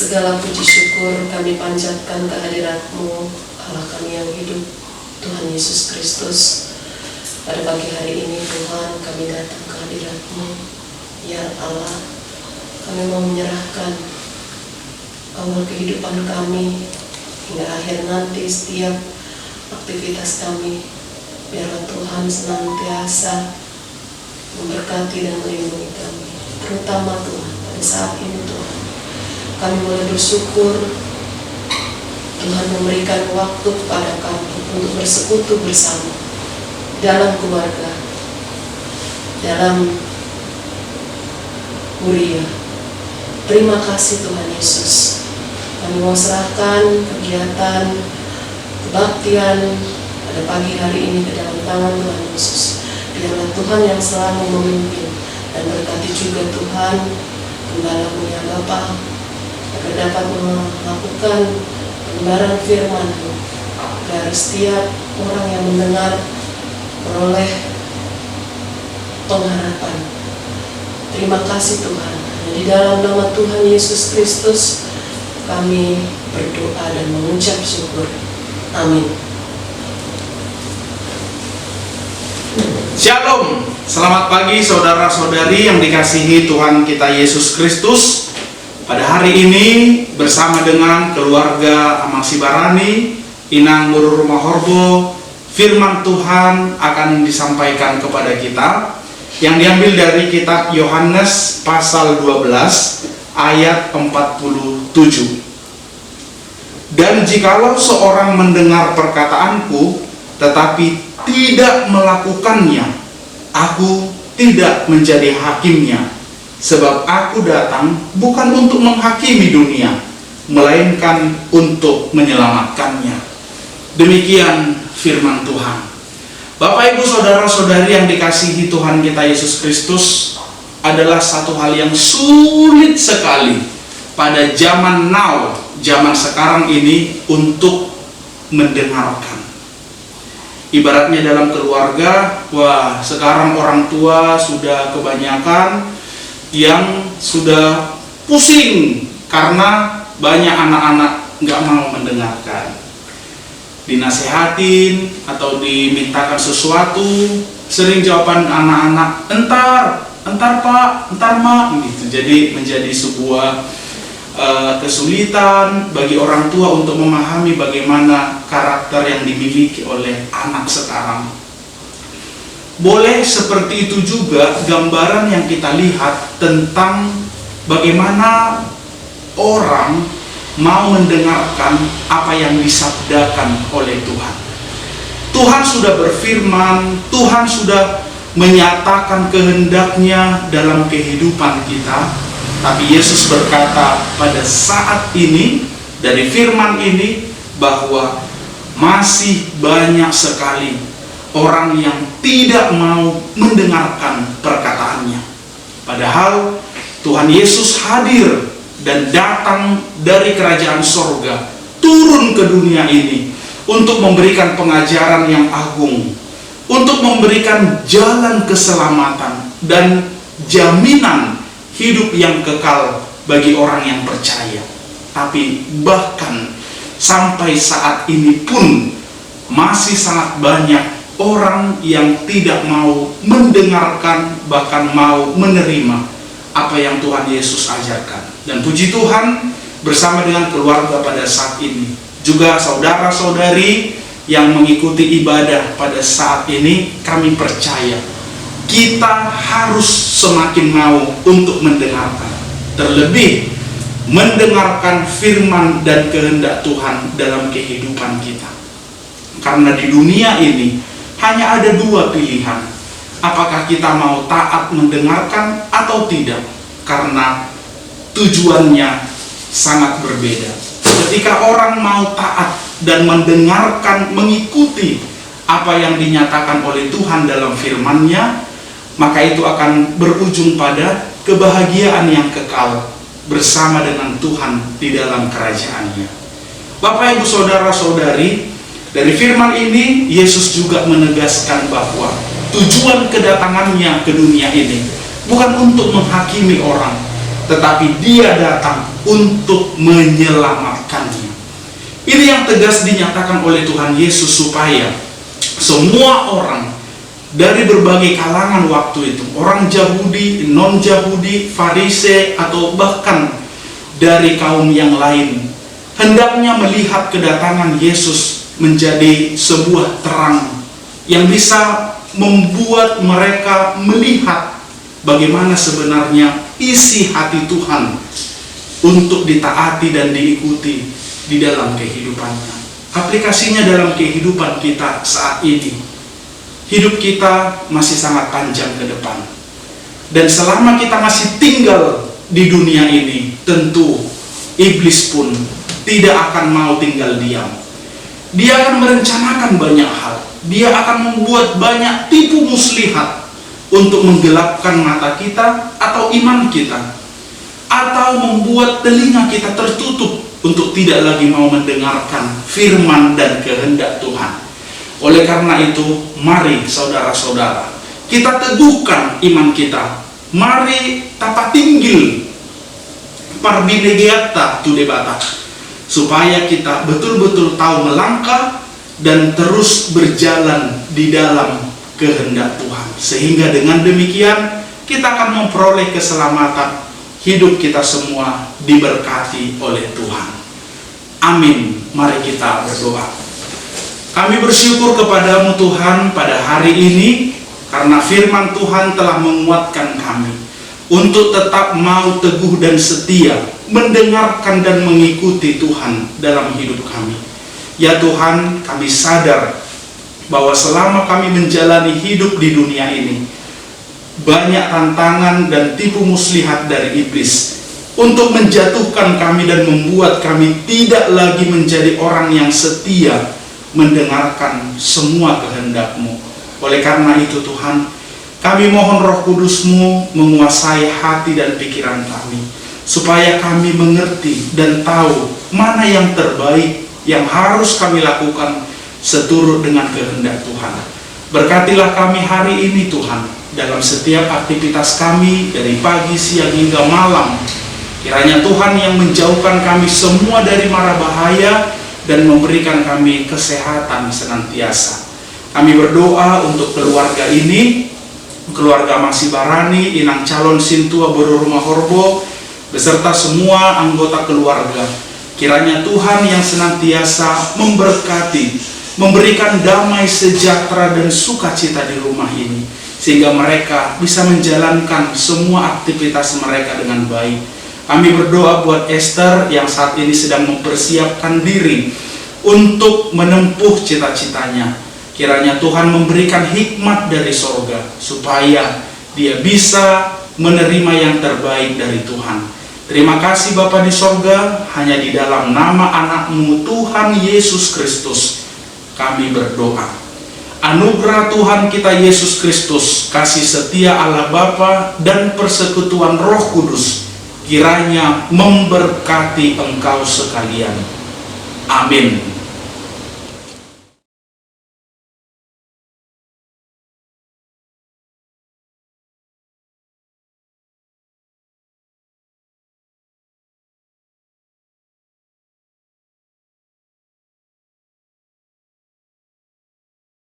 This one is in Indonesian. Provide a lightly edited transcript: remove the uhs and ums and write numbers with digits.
Segala puji syukur kami panjatkan kehadirat-Mu, Allah kami yang hidup, Tuhan Yesus Kristus. Pada pagi hari ini Tuhan, kami datang ke hadirat-Mu. Ya Allah, kami mau menyerahkan awal kehidupan kami hingga akhir nanti setiap aktivitas kami. Biarlah Tuhan senantiasa memberkati dan melindungi kami, terutama Tuhan pada saat ini Tuhan. Kami boleh bersyukur Tuhan memberikan waktu kepada kami untuk bersekutu bersama dalam keluarga, dalam kuliah. Terima kasih Tuhan Yesus. Kami mau serahkan kegiatan kebaktian pada pagi hari ini ke dalam tangan Tuhan Yesus. Biarlah Tuhan yang selalu memimpin dan berkati juga Tuhan Gembala-Mu ya Bapa, agar dapat melakukan penyebaran firman-Mu, agar setiap orang yang mendengar beroleh pengharapan. Terima kasih Tuhan. Di dalam nama Tuhan Yesus Kristus kami berdoa dan mengucap syukur. Amin. Shalom, selamat pagi saudara-saudari yang dikasihi Tuhan kita Yesus Kristus. Pada hari ini bersama dengan keluarga Amang Sibarani, Inang Guru Rumah Horbo, firman Tuhan akan disampaikan kepada kita yang diambil dari kitab Yohanes pasal 12 ayat 47. Dan jikalau seorang mendengar perkataanku tetapi tidak melakukannya, aku tidak menjadi hakimnya. Sebab aku datang bukan untuk menghakimi dunia, melainkan untuk menyelamatkannya. Demikian firman Tuhan. Bapak Ibu saudara-saudari yang dikasihi Tuhan kita Yesus Kristus, adalah satu hal yang sulit sekali pada zaman now, zaman sekarang ini untuk mendengarkan. Ibaratnya dalam keluarga, wah sekarang orang tua sudah kebanyakan yang sudah pusing karena banyak anak-anak nggak mau mendengarkan. Dinasehatin atau dimintakan sesuatu, sering jawaban anak-anak entar pak, entar mak, gitu. Jadi menjadi sebuah kesulitan bagi orang tua untuk memahami bagaimana karakter yang dimiliki oleh anak sekarang. Boleh seperti itu juga gambaran yang kita lihat tentang bagaimana orang mau mendengarkan apa yang disabdakan oleh Tuhan. Tuhan sudah berfirman, Tuhan sudah menyatakan kehendaknya dalam kehidupan kita. Tapi Yesus berkata pada saat ini dari firman ini bahwa masih banyak sekali orang yang tidak mau mendengarkan perkataannya. Padahal Tuhan Yesus hadir dan datang dari kerajaan sorga, turun ke dunia ini untuk memberikan pengajaran yang agung, untuk memberikan jalan keselamatan dan jaminan hidup yang kekal bagi orang yang percaya. Tapi bahkan sampai saat ini pun masih sangat banyak orang yang tidak mau mendengarkan, bahkan mau menerima apa yang Tuhan Yesus ajarkan. Dan puji Tuhan, bersama dengan keluarga pada saat ini, juga saudara-saudari yang mengikuti ibadah pada saat ini, kami percaya kita harus semakin mau untuk mendengarkan, terlebih mendengarkan firman dan kehendak Tuhan dalam kehidupan kita. Karena di dunia ini hanya ada dua pilihan, apakah kita mau taat mendengarkan atau tidak, karena tujuannya sangat berbeda. Ketika orang mau taat dan mendengarkan, mengikuti apa yang dinyatakan oleh Tuhan dalam firman-Nya, maka itu akan berujung pada kebahagiaan yang kekal bersama dengan Tuhan di dalam kerajaan-Nya. Bapak, Ibu, saudara-saudari, dari firman ini Yesus juga menegaskan bahwa tujuan kedatangannya ke dunia ini bukan untuk menghakimi orang, tetapi Dia datang untuk menyelamatkannya. Ini yang tegas dinyatakan oleh Tuhan Yesus, supaya semua orang dari berbagai kalangan waktu itu, orang Yahudi, non-Yahudi, Farisei, atau bahkan dari kaum yang lain, hendaknya melihat kedatangan Yesus menjadi sebuah terang yang bisa membuat mereka melihat bagaimana sebenarnya isi hati Tuhan untuk ditaati dan diikuti di dalam kehidupannya. Aplikasinya dalam kehidupan kita saat ini, hidup kita masih sangat panjang ke depan, dan selama kita masih tinggal di dunia ini, tentu iblis pun tidak akan mau tinggal diam. Dia akan merencanakan banyak hal. Dia akan membuat banyak tipu muslihat untuk menggelapkan mata kita atau iman kita, atau membuat telinga kita tertutup untuk tidak lagi mau mendengarkan firman dan kehendak Tuhan. Oleh karena itu, mari saudara-saudara, kita teguhkan iman kita. Mari tapa tinggil parbinegiata tu debata, supaya kita betul-betul tahu melangkah dan terus berjalan di dalam kehendak Tuhan. Sehingga dengan demikian kita akan memperoleh keselamatan, hidup kita semua diberkati oleh Tuhan. Amin. Mari kita berdoa. Kami bersyukur kepadamu Tuhan pada hari ini, karena firman Tuhan telah menguatkan kami untuk tetap mau teguh dan setia mendengarkan dan mengikuti Tuhan dalam hidup kami. Ya Tuhan, kami sadar bahwa selama kami menjalani hidup di dunia ini, banyak tantangan dan tipu muslihat dari iblis untuk menjatuhkan kami dan membuat kami tidak lagi menjadi orang yang setia mendengarkan semua kehendak-Mu. Oleh karena itu Tuhan, kami mohon Roh Kudus-Mu menguasai hati dan pikiran kami, supaya kami mengerti dan tahu mana yang terbaik yang harus kami lakukan seturut dengan kehendak Tuhan. Berkatilah kami hari ini Tuhan, dalam setiap aktivitas kami dari pagi, siang hingga malam. Kiranya Tuhan yang menjauhkan kami semua dari mara bahaya dan memberikan kami kesehatan senantiasa. Kami berdoa untuk keluarga ini, keluarga Masibarani, Inang Calon Sintua Bodo Rumah Horbo, beserta semua anggota keluarga. Kiranya Tuhan yang senantiasa memberkati, memberikan damai, sejahtera, dan sukacita di rumah ini, sehingga mereka bisa menjalankan semua aktivitas mereka dengan baik. Kami berdoa buat Esther yang saat ini sedang mempersiapkan diri untuk menempuh cita-citanya. Kiranya Tuhan memberikan hikmat dari sorga, supaya dia bisa menerima yang terbaik dari Tuhan. Terima kasih Bapa di sorga, hanya di dalam nama anak-Mu Tuhan Yesus Kristus kami berdoa. Anugerah Tuhan kita Yesus Kristus, kasih setia Allah Bapa, dan persekutuan Roh Kudus kiranya memberkati engkau sekalian. Amin.